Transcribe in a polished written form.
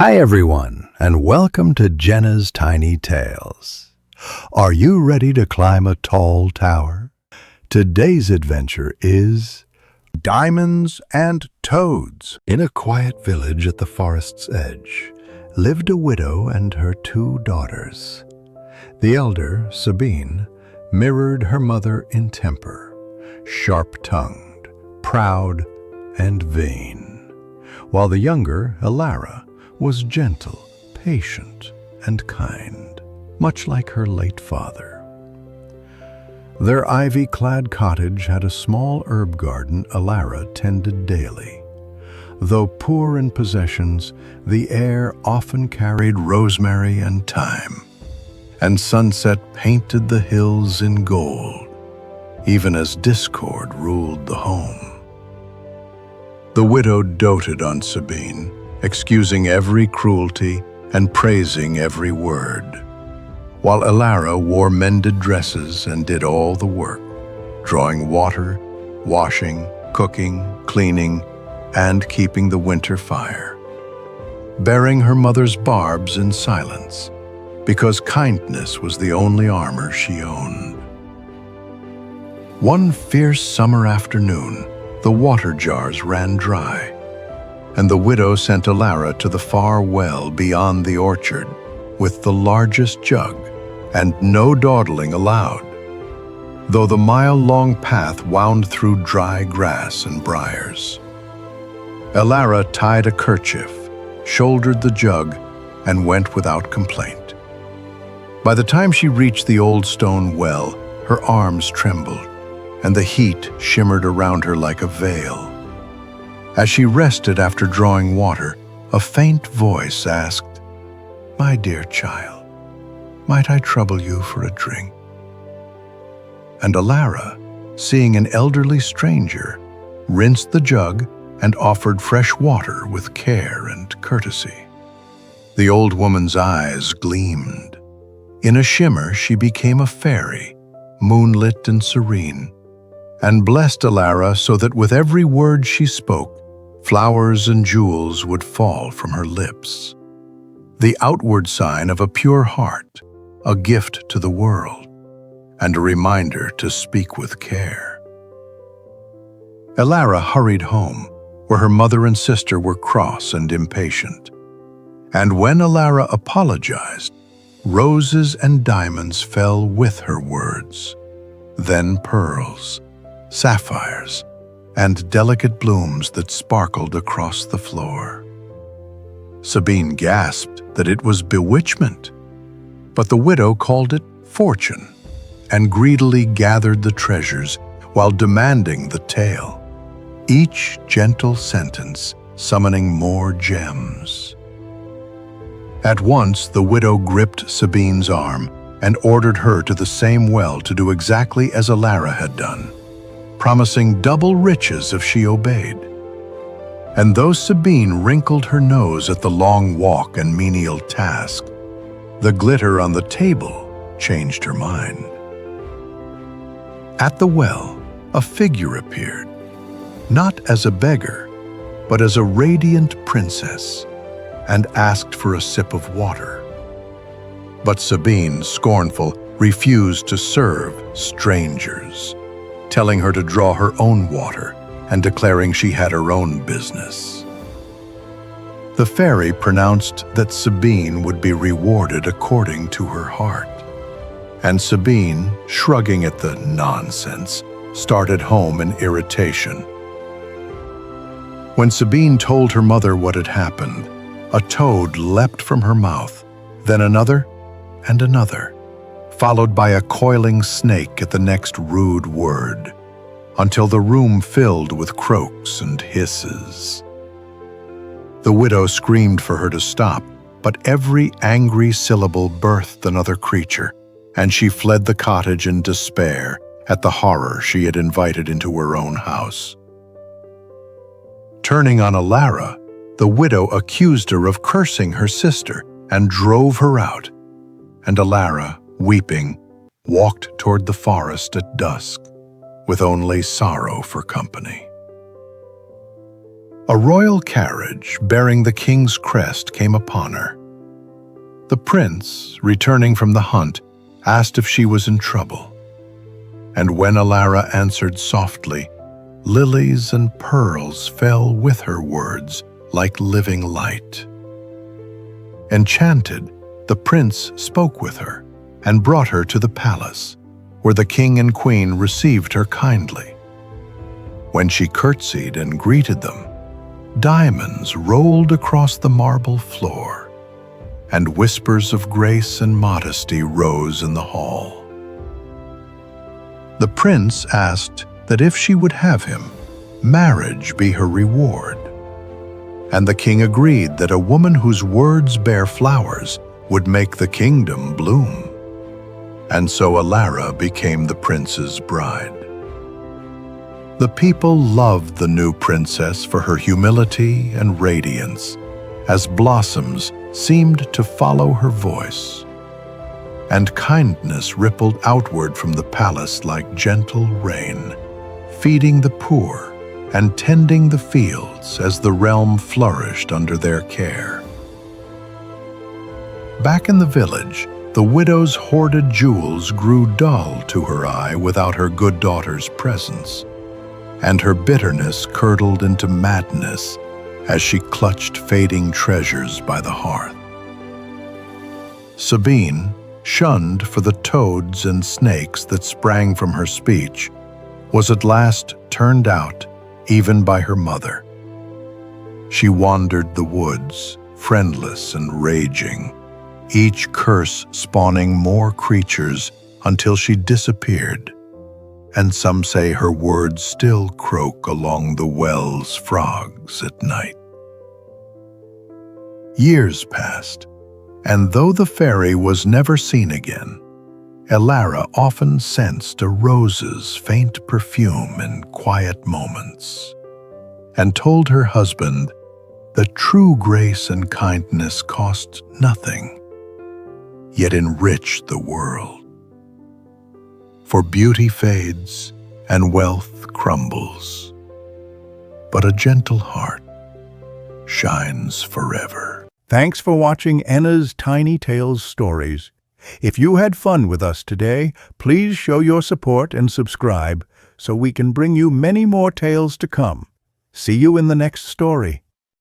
Hi everyone, and welcome to Jenna's Tiny Tales. Are you ready to climb a tall tower? Today's adventure is Diamonds and Toads. In a quiet village at the forest's edge lived a widow and her two daughters. The elder, Sabine, mirrored her mother in temper, sharp-tongued, proud, and vain, while the younger, Elara, was gentle, patient, and kind, much like her late father. Their ivy-clad cottage had a small herb garden Elara tended daily. Though poor in possessions, the air often carried rosemary and thyme, and sunset painted the hills in gold, even as discord ruled the home. The widow doted on Sabine, excusing every cruelty and praising every word, while Elara wore mended dresses and did all the work, drawing water, washing, cooking, cleaning, and keeping the winter fire, bearing her mother's barbs in silence, because kindness was the only armor she owned. One fierce summer afternoon, the water jars ran dry, and the widow sent Elara to the far well beyond the orchard with the largest jug, and no dawdling allowed, though the mile-long path wound through dry grass and briars. Elara tied a kerchief, shouldered the jug, and went without complaint. By the time she reached the old stone well, her arms trembled, and the heat shimmered around her like a veil. As she rested after drawing water, a faint voice asked, "My dear child, might I trouble you for a drink?" And Elara, seeing an elderly stranger, rinsed the jug and offered fresh water with care and courtesy. The old woman's eyes gleamed. In a shimmer, she became a fairy, moonlit and serene, and blessed Elara so that with every word she spoke, flowers and jewels would fall from her lips. The outward sign of a pure heart, a gift to the world, and a reminder to speak with care. Elara hurried home, where her mother and sister were cross and impatient. And when Elara apologized, roses and diamonds fell with her words, then pearls, sapphires, and delicate blooms that sparkled across the floor. Sabine gasped that it was bewitchment, but the widow called it fortune and greedily gathered the treasures while demanding the tale, each gentle sentence summoning more gems. At once, the widow gripped Sabine's arm and ordered her to the same well to do exactly as Elara had done, promising double riches if she obeyed. And though Sabine wrinkled her nose at the long walk and menial task, the glitter on the table changed her mind. At the well, a figure appeared, not as a beggar, but as a radiant princess, and asked for a sip of water. But Sabine, scornful, refused to serve strangers, telling her to draw her own water and declaring she had her own business. The fairy pronounced that Sabine would be rewarded according to her heart, and Sabine, shrugging at the nonsense, started home in irritation. When Sabine told her mother what had happened, a toad leapt from her mouth, then another and another, followed by a coiling snake at the next rude word, until the room filled with croaks and hisses. The widow screamed for her to stop, but every angry syllable birthed another creature, and she fled the cottage in despair at the horror she had invited into her own house. Turning on Elara, the widow accused her of cursing her sister and drove her out, and Elara, weeping, walked toward the forest at dusk, with only sorrow for company. A royal carriage bearing the king's crest came upon her. The prince, returning from the hunt, asked if she was in trouble. And when Elara answered softly, lilies and pearls fell with her words like living light. Enchanted, the prince spoke with her and brought her to the palace, where the king and queen received her kindly. When she curtsied and greeted them, diamonds rolled across the marble floor, and whispers of grace and modesty rose in the hall. The prince asked that if she would have him, marriage be her reward. And the king agreed that a woman whose words bear flowers would make the kingdom bloom. And so Elara became the prince's bride. The people loved the new princess for her humility and radiance, as blossoms seemed to follow her voice. And kindness rippled outward from the palace like gentle rain, feeding the poor and tending the fields as the realm flourished under their care. Back in the village, the widow's hoarded jewels grew dull to her eye without her good daughter's presence, and her bitterness curdled into madness as she clutched fading treasures by the hearth. Sabine, shunned for the toads and snakes that sprang from her speech, was at last turned out even by her mother. She wandered the woods, friendless and raging, each curse spawning more creatures until she disappeared, and some say her words still croak along the well's frogs at night. Years passed, and though the fairy was never seen again, Elara often sensed a rose's faint perfume in quiet moments, and told her husband that true grace and kindness cost nothing, yet enrich the world. For beauty fades and wealth crumbles, but a gentle heart shines forever. Thanks for watching Enna's Tiny Tales Stories. If you had fun with us today, please show your support and subscribe so we can bring you many more tales to come. See you in the next story.